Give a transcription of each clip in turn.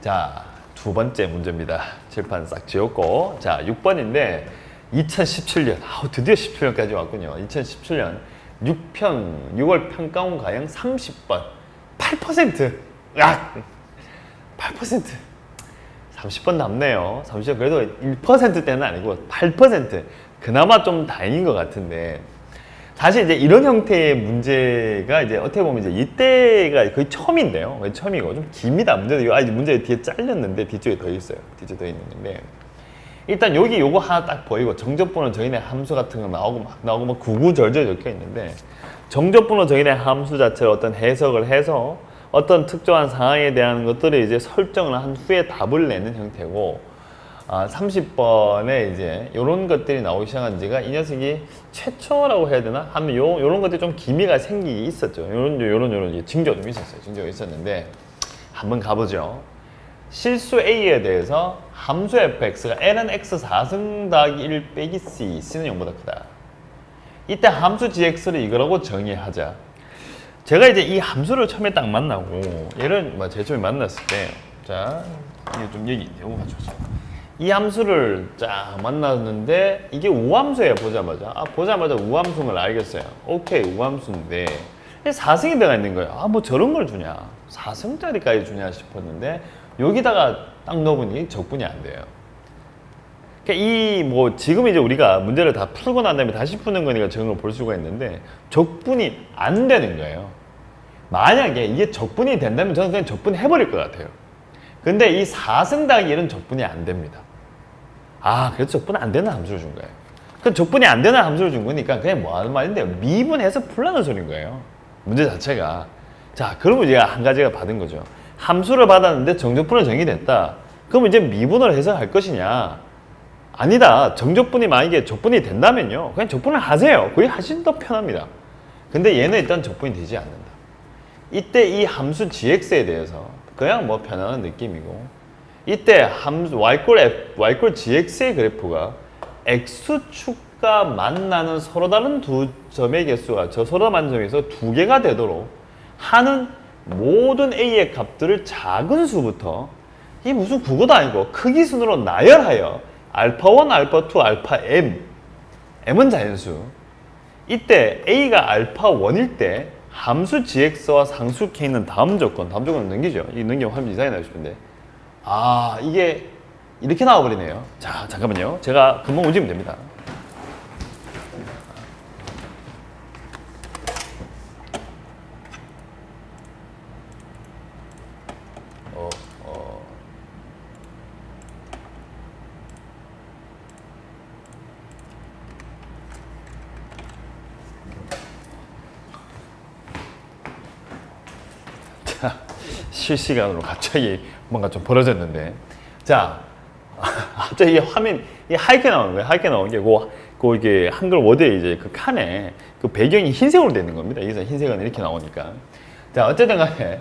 자, 두 번째 문제입니다. 칠판 싹 지웠고, 자, 6번인데 2017년, 드디어 17년까지 왔군요. 2017년 6월 평가원 가형 30번 8%. 야, 8%. 30번 남네요. 30번 그래도 1%대는 아니고 8%. 그나마 좀 다행인 것 같은데, 사실 이제 이런 형태의 문제가 이제 어떻게 보면 이제 이때가 거의 처음인데요. 거의 처음이고 좀 깁니다. 문제도 아직 문제 뒤에 잘렸는데 뒤쪽에 더 있어요. 뒤쪽에 더 있는데, 일단 여기 요거 하나 딱 보이고 정적분호 정의의 함수 같은 거 나오고 막 구구절절 적혀 있는데, 정적분호 정의의 함수 자체를 어떤 해석을 해서 어떤 특정한 상황에 대한 것들을 이제 설정을 한 후에 답을 내는 형태고, 30번에 이제 요런 것들이 나오기 시작한 지가 이 녀석이 최초라고 해야 되나? 하면 요런 것들이 좀 기미가 생기기 있었죠. 요런 징조가 좀 있었어요. 징조가 있었는데, 한번 가보죠. 실수 A에 대해서 함수 fx가 l은 x 4승 더하기 1 빼기 c, c는 0보다 크다. 이때 함수 gx를 이거라고 정의하자. 제가 이제 이 함수를 처음에 딱 만나고, 얘를 제일 처음에 만났을 때, 자, 이게 좀 여기, 요거 가져오세요. 이 함수를 쫙 만났는데, 이게 우함수예요, 보자마자. 보자마자 우함수인 걸 알겠어요. 오케이, 우함수인데, 4승이 들어가 있는 거예요. 뭐 저런 걸 주냐. 4승짜리까지 주냐 싶었는데, 여기다가 딱 넣어보니 적분이 안 돼요. 그러니까 지금 이제 우리가 문제를 다 풀고 난 다음에 다시 푸는 거니까 저런 걸 볼 수가 있는데, 적분이 안 되는 거예요. 만약에 이게 적분이 된다면 저는 그냥 적분해버릴 것 같아요. 근데 이 4승 더하기 1은 적분이 안 됩니다. 그래서 적분 안 되는 함수를 준 거예요. 그 적분이 안 되는 함수를 준 거니까 그냥 뭐 하는 말인데요. 미분해서 풀라는 소리인 거예요. 문제 자체가. 자, 그러면 제가 한 가지가 받은 거죠. 함수를 받았는데 정적분은 정의됐다. 그럼 이제 미분을 해서 할 것이냐? 아니다. 정적분이 만약에 적분이 된다면요, 그냥 적분을 하세요. 그게 훨씬 더 편합니다. 근데 얘는 일단 적분이 되지 않는다. 이때 이 함수 gx에 대해서 그냥 뭐 편안한 느낌이고, 이때 함수 y꼴 gx의 그래프가 x축과 만나는 서로 다른 두 점의 개수가 서로 다른 점에서 두 개가 되도록 하는 모든 a의 값들을 작은 수부터, 이 무슨 국어도 아니고 크기 순으로 나열하여 알파1, 알파2, 알파 m은 자연수. 이때 a가 알파1일 때 함수 gx와 상수 k는 다음 조건을 넘기죠. 이 넘기면 화면 이상하게 나올 싶은데, 이게 이렇게 나와버리네요. 자, 잠깐만요. 제가 금방 움직이면 됩니다. 실시간으로 갑자기 뭔가 좀 벌어졌는데, 자, 갑자기 화면 하얗게 나오는 거예요. 하얗게 나오는 게 이게 한글 워드에 이제 그 칸에 그 배경이 흰색으로 되는 겁니다. 여기서 흰색은 이렇게 나오니까. 자, 어쨌든 간에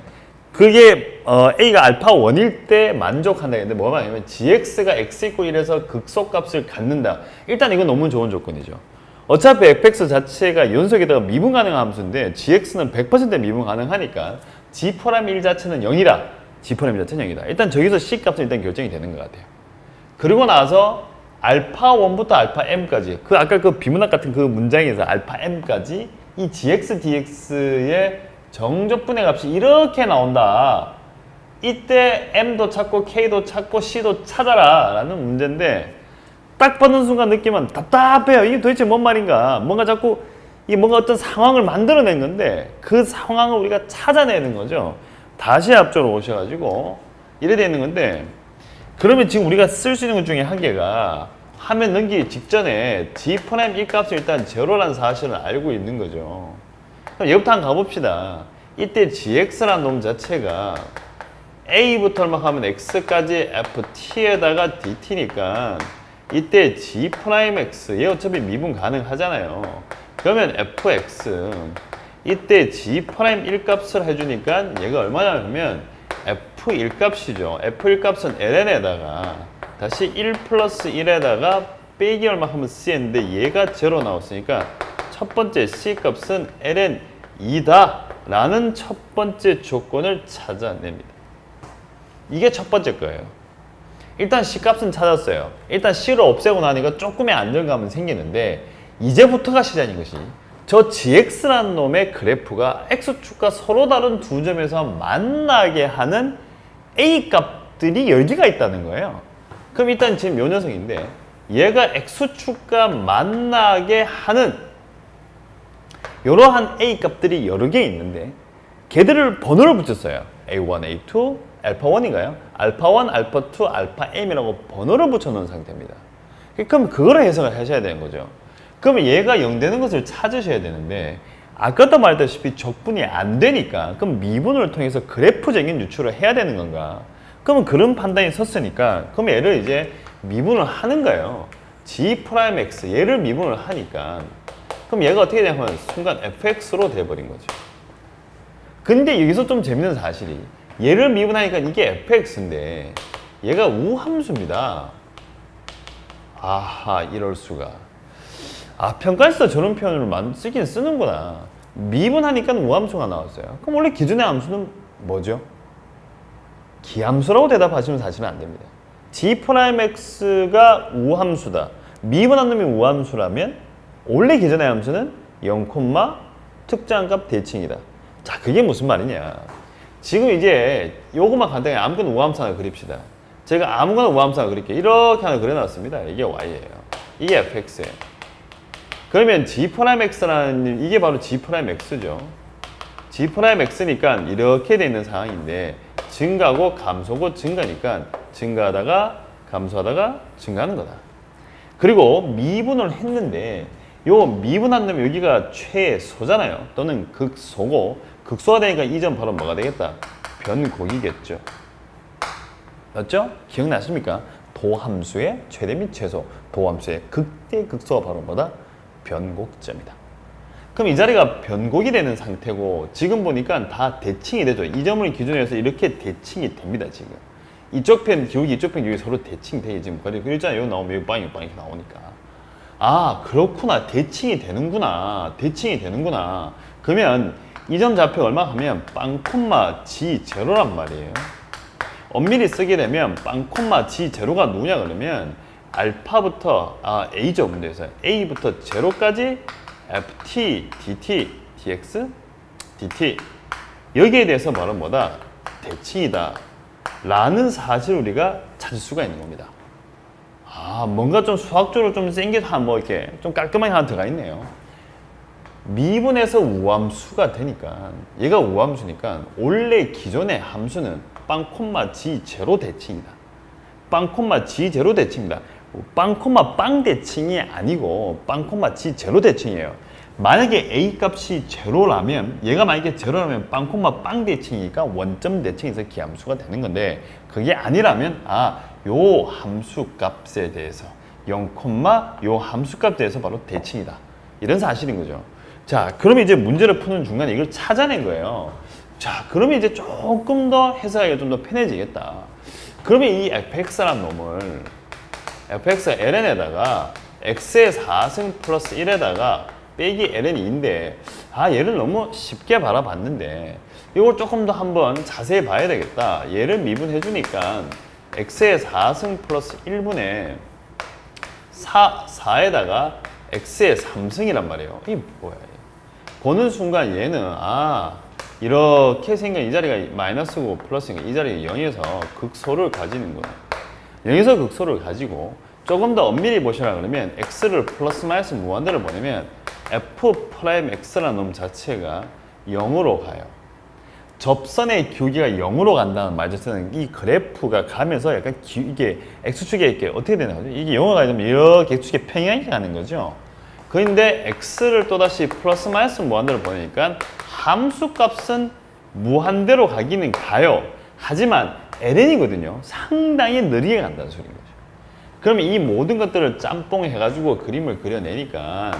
그게 a가 알파 1일 때 만족한다 했는데, 뭐가 아니면 gx가 x 있고 1에서 극소값을 갖는다. 일단 이건 너무 좋은 조건이죠. 어차피 fx 자체가 연속에다가 미분 가능한 함수인데 gx는 100% 미분 가능하니까 g'1 자체는 0이다. g'1 자체는 0이다. 일단 저기서 c 값은 일단 결정이 되는 것 같아요. 그리고 나서 알파 1부터 알파 m까지, 아까 그 비문학 같은 그 문장에서 알파 m까지 이 gx, dx의 정적분의 값이 이렇게 나온다. 이때 m도 찾고 k도 찾고 c도 찾아라 라는 문제인데, 딱 받는 순간 느낌은 답답해요. 이게 도대체 뭔 말인가. 뭔가 어떤 상황을 만들어낸 건데, 그 상황을 우리가 찾아내는 거죠. 다시 앞쪽으로 오셔가지고 이래 되어 있는 건데, 그러면 지금 우리가 쓸 수 있는 것 중에 한 개가, 화면 넘기기 직전에 g'1 값을 일단 제로라는 사실을 알고 있는 거죠. 그럼 얘부터 한번 가봅시다. 이때 gx라는 놈 자체가 a부터 얼마 하면 x까지 ft에다가 dt니까 이때 g'x, 얘 어차피 미분 가능하잖아요. 그러면 fx, 이때 g'1 값을 해주니까 얘가 얼마냐면 f1 값이죠. f1 값은 ln에다가 다시 1 플러스 1에다가 빼기 얼마 하면 c인데, 얘가 제로 나왔으니까 첫 번째 c 값은 ln 2다 라는 첫 번째 조건을 찾아냅니다. 이게 첫 번째 거예요. 일단 C값은 찾았어요. 일단 C를 없애고 나니까 조금의 안정감은 생기는데 이제부터가 시작인 것이 저 GX라는 놈의 그래프가 X축과 서로 다른 두 점에서 만나게 하는 A 값들이 10개가 있다는 거예요. 그럼 일단 지금 요 녀석인데 얘가 X축과 만나게 하는 이러한 A 값들이 여러 개 있는데 걔들을 번호를 붙였어요. A1, A2, 알파1인가요? 알파1, 알파2, 알파m이라고 번호를 붙여놓은 상태입니다. 그럼 그거를 해석을 하셔야 되는 거죠. 그러면 얘가 0 되는 것을 찾으셔야 되는데 아까도 말했다시피 적분이 안 되니까 그럼 미분을 통해서 그래프적인 유출을 해야 되는 건가? 그러면 그런 판단이 섰으니까 그럼 얘를 이제 미분을 하는 거예요. G'X 얘를 미분을 하니까 그럼 얘가 어떻게 되냐면 순간 fx로 돼버린 거죠. 근데 여기서 좀 재밌는 사실이 얘를 미분하니까 이게 fx인데 얘가 우함수입니다. 아하, 이럴 수가. 아, 평가에서 저런 표현을 쓰긴 쓰는구나. 미분하니까 우함수가 나왔어요. 그럼 원래 기준의 함수는 뭐죠? 기함수라고 대답하시면 사실은 안 됩니다. G'X가 우함수다. 미분한 놈이 우함수라면 원래 기준의 함수는 0, 특정값 대칭이다. 자, 그게 무슨 말이냐. 지금 이제 요것만 간단히 아무거나 우함수 하나 그립시다. 제가 아무거나 우함수 하나 그릴게요. 이렇게 하나 그려놨습니다. 이게 y예요. 이게 fx예요. 그러면 G'X라는 이게 바로 G'X죠. G'X니까 이렇게 돼 있는 상황인데 증가고 감소고 증가니까 증가하다가 감소하다가 증가하는 거다. 그리고 미분을 했는데 요 미분한 놈 여기가 최소잖아요. 또는 극소고 극소가 되니까 이 점 바로 뭐가 되겠다? 변곡이겠죠. 맞죠? 기억나십니까? 도함수의 최대 및 최소, 도함수의 극대 극소가 바로 뭐다? 변곡점이다. 그럼 이 자리가 변곡이 되는 상태고 지금 보니까 다 대칭이 되죠. 이 점을 기준으로 해서 이렇게 대칭이 됩니다. 지금 이쪽 편 기울기 이쪽 편 기울기 서로 대칭돼. 지금 그리고 일단 여기 나오면 여기 빵이 이렇게 나오니까 아, 그렇구나. 대칭이 되는구나. 대칭이 되는구나. 그러면 이 점 좌표 얼마 하면 빵 콤마 G 제로란 말이에요. 엄밀히 쓰게 되면 빵 콤마 G 제로가 누구냐 그러면 알파부터 A죠. 문제에서 A부터 제로까지 FT, DT, DX, DT 여기에 대해서 말은 뭐다? 대칭이다 라는 사실을 우리가 찾을 수가 있는 겁니다. 아, 뭔가 좀 수학적으로 좀 센 게 뭐 이렇게 좀 깔끔하게 하나 들어가 있네요. 미분에서 우함수가 되니까 얘가 우함수니까 원래 기존의 함수는 빵 콤마 G 제로 대칭이다. 빵 콤마 G 제로 대칭이다. 빵 콤마 빵 대칭이 아니고 빵 콤마 G 제로 대칭이에요. 만약에 A 값이 제로라면 얘가 만약에 제로라면 빵 콤마 빵 대칭이니까 원점 대칭에서 기함수가 되는 건데 그게 아니라면 요 함수 값에 대해서 0, 요 함수 값에 대해서 바로 대칭이다. 이런 사실인 거죠. 자, 그러면 이제 문제를 푸는 중간에 이걸 찾아낸 거예요. 자, 그러면 이제 조금 더 해석하기가 좀 더 편해지겠다. 그러면 이 fx라는 놈을 fx가 ln에다가 x의 4승 플러스 1에다가 빼기 ln이 2인데 얘를 너무 쉽게 바라봤는데 이걸 조금 더 한번 자세히 봐야 되겠다. 얘를 미분해 주니까 x의 4승 플러스 1분의 4에다가 x의 3승이란 말이에요. 이게 뭐야? 보는 순간 얘는 이렇게 생긴 이 자리가 마이너스고 플러스니까 이 자리가 0에서 극소를 가지는구나. 0에서 극소를 가지고 조금 더 엄밀히 보시라 그러면 x를 플러스 마이너스 무한대를 보내면 f 프라임 x라는 놈 자체가 0으로 가요. 접선의 기울기가 0으로 간다는 말 자체는 이 그래프가 가면서 약간 이게 x축에 이렇게 어떻게 되는 거죠? 이게 0으로 가게 되면 이렇게 x축에 평행하게 가는 거죠. 그런데 x를 또다시 플러스 마이너스 무한대로 보내니까 함수 값은 무한대로 가기는 가요. 하지만 ln이거든요. 상당히 느리게 간다는 소리인 거죠. 그러면 이 모든 것들을 짬뽕 해가지고 그림을 그려내니까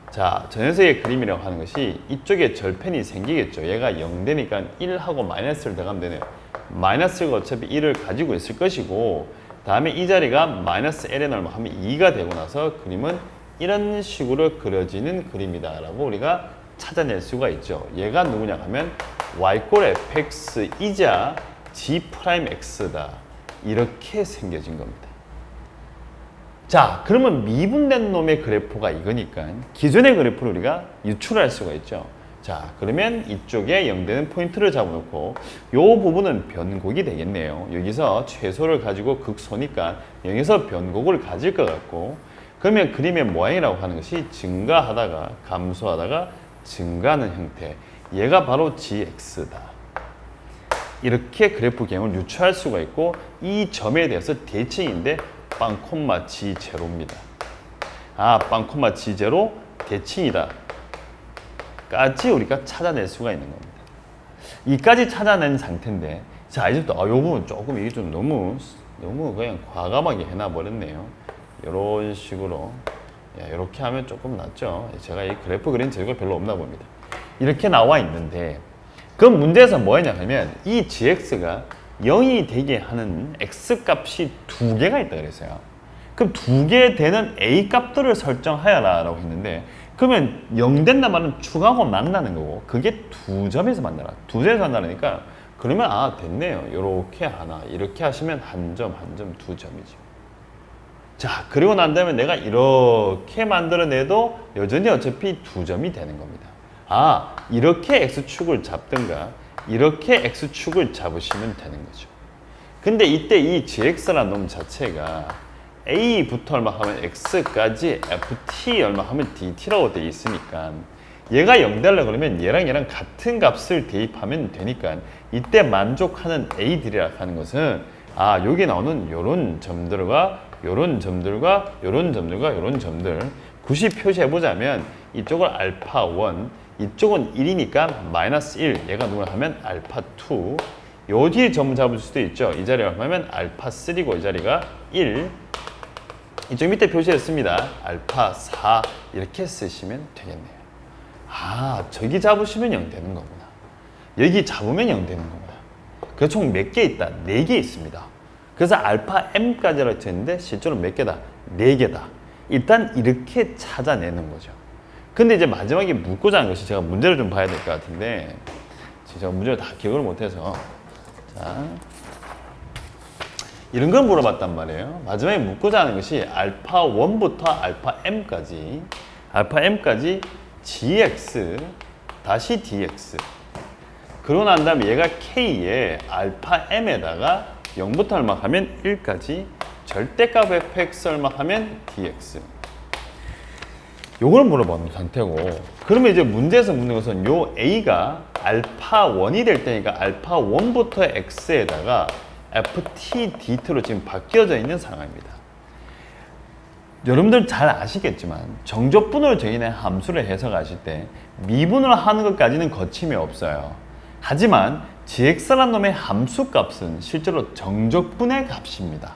자, 저 녀석의 그림이라고 하는 것이 이쪽에 절편이 생기겠죠. 얘가 0 되니까 1하고 마이너스를 더가면 되네요. 마이너스가 어차피 1을 가지고 있을 것이고 다음에 이 자리가 마이너스 ln 얼마 하면 2가 되고 나서 그림은 이런 식으로 그려지는 그림이다 라고 우리가 찾아낼 수가 있죠. 얘가 누구냐 하면 y꼴 fx이자 G'X다. 이렇게 생겨진 겁니다. 자, 그러면 미분된 놈의 그래프가 이거니까 기존의 그래프를 우리가 유출할 수가 있죠. 자, 그러면 이쪽에 0되는 포인트를 잡아놓고 이 부분은 변곡이 되겠네요. 여기서 최소를 가지고 극소니까 여기서 변곡을 가질 것 같고, 그러면 그림의 모양이라고 하는 것이 증가하다가 감소하다가 증가하는 형태, 얘가 바로 GX다. 이렇게 그래프 개형을 유추할 수가 있고, 이 점에 대해서 대칭인데 빵 콤마 G0입니다. 아, 빵 콤마 G0 대칭이다 까지 우리가 찾아낼 수가 있는 겁니다. 이까지 찾아낸 상태인데, 자, 이제부터 요 부분 조금 이게 좀 너무 그냥 과감하게 해놔버렸네요. 이런 식으로 이렇게 하면 조금 낫죠. 제가 이 그래프 그린 재주가 별로 없나 봅니다. 이렇게 나와 있는데, 그 문제에서 뭐였냐 하면 이 gx가 0이 되게 하는 x 값이 두 개가 있다 그랬어요. 그럼 두 개 되는 a 값들을 설정하여라 라고 했는데, 그러면 0 된다 말은 축하고 만나는 거고, 그게 두 점에서 만나라. 두 점에서 만나니까 그러면 아, 됐네요. 이렇게 하나, 이렇게 하시면 한 점, 한 점, 두 점이죠. 자, 그리고 난 다음에 내가 이렇게 만들어내도 여전히 어차피 두 점이 되는 겁니다. 아, 이렇게 x축을 잡든가 이렇게 x축을 잡으시면 되는 거죠. 근데 이때 이 gx라는 놈 자체가 a부터 얼마 하면 x까지 ft 얼마 하면 dt라고 되어 있으니까 얘가 0 되려고 그러면 얘랑 같은 값을 대입하면 되니까 이때 만족하는 a들이라 하는 것은 아, 여기 나오는 요런 점들과 요런 점들과 요런 점들과 요런 점들 굳이 표시해보자면 이쪽을 알파 1, 이쪽은 1이니까 마이너스 1, 얘가 누구나 하면 알파 2, 요 뒤에 점 잡을 수도 있죠. 이 자리가 얼마면 알파 3고 이 자리가 1, 이쪽 밑에 표시했습니다. 알파 4 이렇게 쓰시면 되겠네요. 아, 저기 잡으시면 0 되는 거구나. 여기 잡으면 0 되는 거구나. 그래서 총 몇 개 있다? 4개 있습니다. 그래서 알파 m까지라고 했는데 실제로 몇 개다? 4개다. 일단 이렇게 찾아내는 거죠. 근데 이제 마지막에 묻고자 하는 것이, 제가 문제를 좀 봐야 될 것 같은데 제가 문제를 다 기억을 못해서, 자, 이런 걸 물어봤단 말이에요. 마지막에 묻고자 하는 것이 알파 1부터 알파 m까지 gx 다시 dx, 그러고 난 다음에 얘가 k에 알파 m에다가 0부터 얼마 하면 1까지 절대값 fx 얼마 하면 dx, 요걸 물어보는 상태고, 그러면 이제 문제에서 묻는 것은 요 a가 알파 1이 될 때니까 알파 1부터 x에다가 ft dt로 지금 바뀌어져 있는 상황입니다. 여러분들 잘 아시겠지만 정적분을 저희는 함수를 해석하실 때 미분을 하는 것까지는 거침이 없어요. 하지만 gx라는 놈의 함수 값은 실제로 정적분의 값입니다.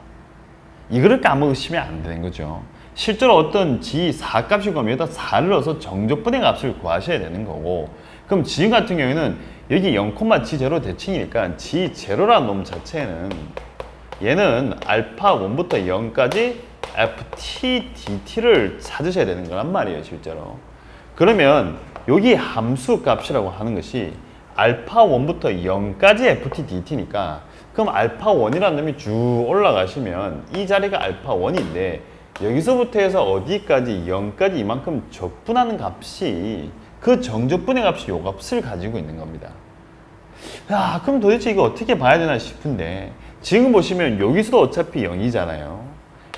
이거를 까먹으시면 안 되는 거죠. 실제로 어떤 g4 값이 오면 여기다 4를 넣어서 정적분의 값을 구하셔야 되는 거고, 그럼 지금 같은 경우에는 여기 0,g0 대칭이니까 g0라는 놈 자체는 얘는 알파 1부터 0까지 ft dt를 찾으셔야 되는 거란 말이에요, 실제로. 그러면 여기 함수 값이라고 하는 것이 알파 1부터 0까지 ft dt니까, 그럼 알파 1이라는 놈이 쭉 올라가시면 이 자리가 알파 1인데 여기서부터 해서 어디까지 0까지 이만큼 적분하는 값이, 그 정적분의 값이 요 값을 가지고 있는 겁니다. 야, 그럼 도대체 이거 어떻게 봐야 되나 싶은데, 지금 보시면 여기서도 어차피 0이잖아요.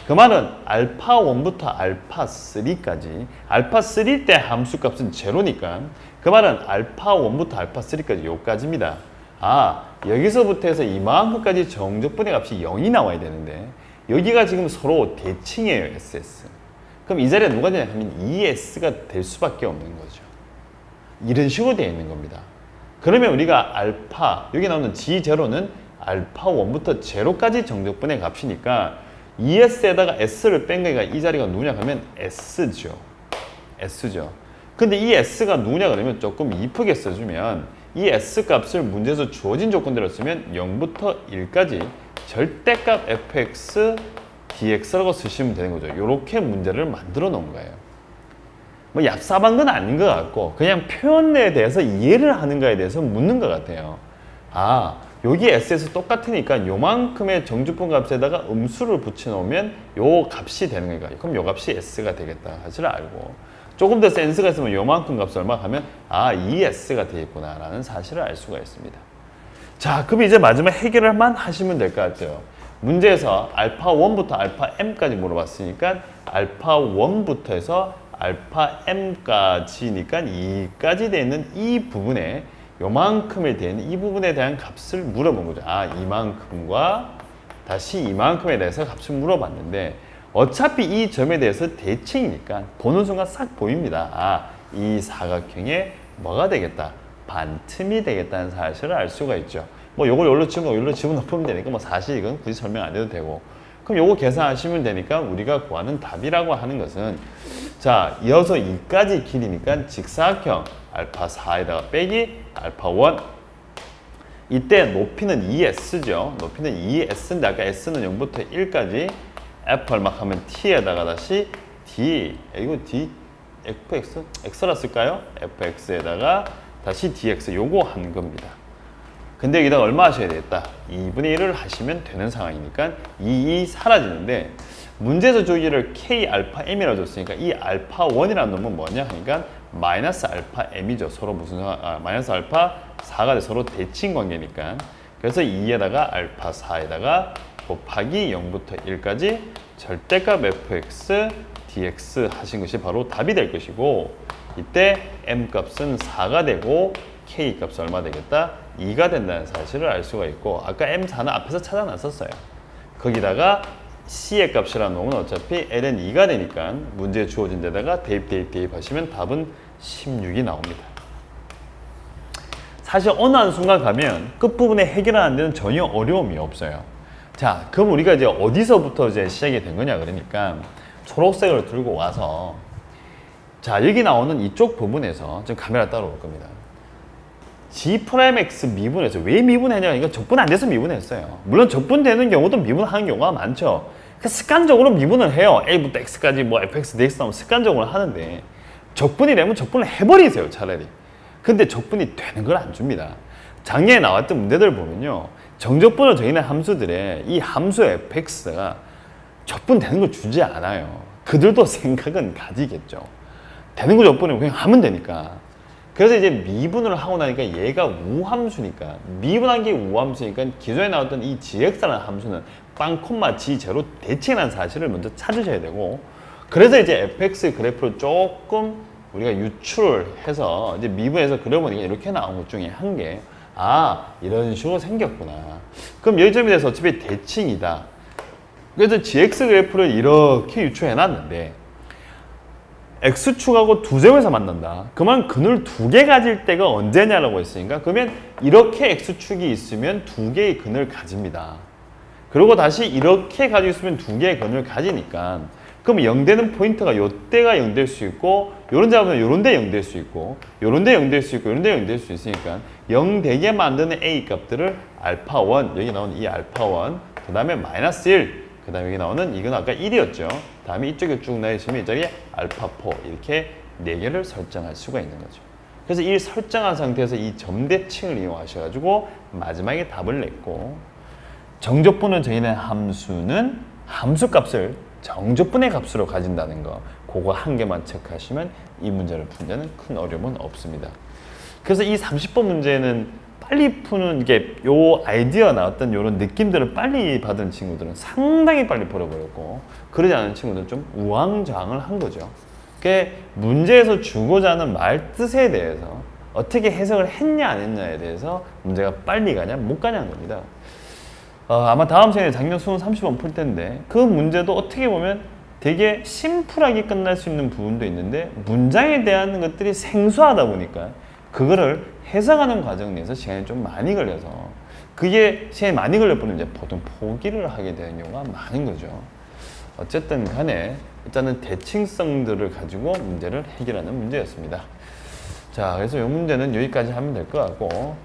그 말은 알파 1부터 알파 3까지, 알파 3일 때 함수값은 제로니까 그 말은 알파 1부터 알파 3까지 요까지입니다. 아, 여기서부터 해서 이만큼까지 정적분의 값이 0이 나와야 되는데 여기가 지금 서로 대칭이에요, SS. 그럼 이 자리에 누가 되냐 하면 ES가 될 수밖에 없는 거죠. 이런 식으로 되어 있는 겁니다. 그러면 우리가 알파, 여기 나오는 G0는 알파 1부터 제로까지 정적분의 값이니까 ES에다가 S를 뺀 거니까 이 자리가 누구냐 하면 S죠. S죠. 근데 이 S가 누구냐 그러면 조금 이쁘게 써주면 이 S 값을 문제에서 주어진 조건대로 쓰면 0부터 1까지 절대값 fx dx라고 쓰시면 되는 거죠. 이렇게 문제를 만들어 놓은 거예요. 뭐 얍삽한 건 아닌 것 같고 그냥 표현에 대해서 이해를 하는가에 대해서 묻는 것 같아요. 아, 여기 s에서 똑같으니까 요만큼의 정주분 값에다가 음수를 붙여놓으면 요 값이 되는 거니까 그럼 요 값이 s가 되겠다 사실을 알고 조금 더 센스가 있으면 요만큼 값을 얼마 하면 이 s가 되겠구나 라는 사실을 알 수가 있습니다. 자, 그럼 이제 마지막 해결만 하시면 될 것 같아요. 문제에서 알파 1부터 알파 m까지 물어봤으니까 알파 1부터 해서 알파 m까지니까 2까지 되는 이 부분에 요만큼에 대한 이 부분에 대한 값을 물어본 거죠. 이만큼과 다시 이만큼에 대해서 값을 물어봤는데 어차피 이 점에 대해서 대칭이니까 보는 순간 싹 보입니다. 이 사각형에 뭐가 되겠다? 반틈이 되겠다는 사실을 알 수가 있죠. 뭐 요걸 여기로 집어넣으면 되니까 뭐 사실 이건 굳이 설명 안 해도 되고 그럼 요거 계산하시면 되니까 우리가 구하는 답이라고 하는 것은 자, 이어서 2까지 길이니까 직사각형 알파 4에다가 빼기 알파 1 이때 높이는 2s죠. 높이는 2s인데 아까 s는 0부터 1까지 f 얼마 하면 t에다가 다시 d 이거 d fx x라 쓸까요? fx에다가 다시 dx 요거 하는 겁니다. 근데 여기다 얼마 하셔야 되겠다? 2분의 1을 하시면 되는 상황이니까 2 사라지는데 문제에서 저기를 k 알파 m이라고 줬으니까 이 알파 1이라는 놈은 뭐냐 하니까 마이너스 알파 m이죠. 서로 무슨 마이너스 알파 4가 돼 서로 대칭 관계니까 그래서 2에다가 알파 4에다가 곱하기 0부터 1까지 절대값 fx dx 하신 것이 바로 답이 될 것이고 이때 m 값은 4가 되고 k 값은 얼마 되겠다? 2가 된다는 사실을 알 수가 있고 아까 m4는 앞에서 찾아놨었어요. 거기다가 c의 값이라는 놈은 어차피 ln 2가 되니까 문제에 주어진 데다가 대입 하시면 답은 16이 나옵니다. 사실 어느 한 순간 가면 끝부분에 해결하는 데는 전혀 어려움이 없어요. 자, 그럼 우리가 이제 어디서부터 이제 시작이 된 거냐 그러니까 초록색을 들고 와서 자, 여기 나오는 이쪽 부분에서 지금 카메라 따라올 겁니다. G'X 미분해서 왜 미분했냐? 이거 적분 안 돼서 미분했어요. 물론 적분되는 경우도 미분하는 경우가 많죠. 그러니까 습관적으로 미분을 해요. A부터 X까지 뭐 fx, dx 나오면 습관적으로 하는데 적분이 되면 적분을 해버리세요, 차라리. 근데 적분이 되는 걸 안 줍니다. 작년에 나왔던 문제들 보면요. 정적분을 정의하는 함수들의 이 함수 fx가 적분되는 걸 주지 않아요. 그들도 생각은 가지겠죠. 되는 거 적분이면 그냥 하면 되니까. 그래서 이제 미분을 하고 나니까 얘가 우함수니까 미분한 게 우함수니까 기존에 나왔던 이 gx라는 함수는 빵 콤마 g제로 대칭이라는 사실을 먼저 찾으셔야 되고 그래서 이제 fx 그래프를 조금 우리가 유출을 해서 이제 미분해서 그려보니까 이렇게 나온 것 중에 한 게 이런 식으로 생겼구나. 그럼 여기 점에 대해서 어차피 대칭이다. 그래서 gx 그래프를 이렇게 유출해 놨는데 x축하고 두 점에서 만난다. 그러면 근을 두 개 가질 때가 언제냐라고 했으니까 그러면 이렇게 x축이 있으면 두 개의 근을 가집니다. 그리고 다시 이렇게 가지고 있으면 두 개의 근을 가지니까 그럼 0 되는 포인트가 요때가 0 될 수 있고 요런 잡으면 요런 데 0 될 수 있고 요런 데 0 될 수 있고 요런 데 0 될 수 있으니까 0 되게 만드는 a 값들을 알파 1 여기 나오는 이 알파 1 그 다음에 마이너스 1 그 다음에 여기 나오는 이건 아까 1이었죠. 다음에 이쪽에 쭉 나있으면 이쪽에 알파 4 이렇게 4개를 설정할 수가 있는 거죠. 그래서 이 설정한 상태에서 이 점대칭을 이용하셔가지고 마지막에 답을 냈고 정적분을 정의된 함수는 함수값을 정적분의 값으로 가진다는 거 그거 한 개만 체크하시면 이 문제를 푸는 데는 큰 어려움은 없습니다. 그래서 이 30번 문제는 빨리 푸는 게 요 아이디어 나왔던 요런 느낌들을 빨리 받은 친구들은 상당히 빨리 풀어버렸고 그러지 않은 친구들은 좀 우왕좌왕을 한 거죠. 그게 문제에서 주고자 하는 말 뜻에 대해서 어떻게 해석을 했냐 안 했냐에 대해서 문제가 빨리 가냐 못 가냐는 겁니다. 아마 다음 시간에 작년 수능 30번 풀 텐데 그 문제도 어떻게 보면 되게 심플하게 끝날 수 있는 부분도 있는데 문장에 대한 것들이 생소하다 보니까 그거를 해석하는 과정 내에서 시간이 좀 많이 걸려서 그게 시간이 많이 걸릴 뿐 이제 보통 포기를 하게 되는 경우가 많은 거죠. 어쨌든 간에 일단은 대칭성들을 가지고 문제를 해결하는 문제였습니다. 자, 그래서 이 문제는 여기까지 하면 될 것 같고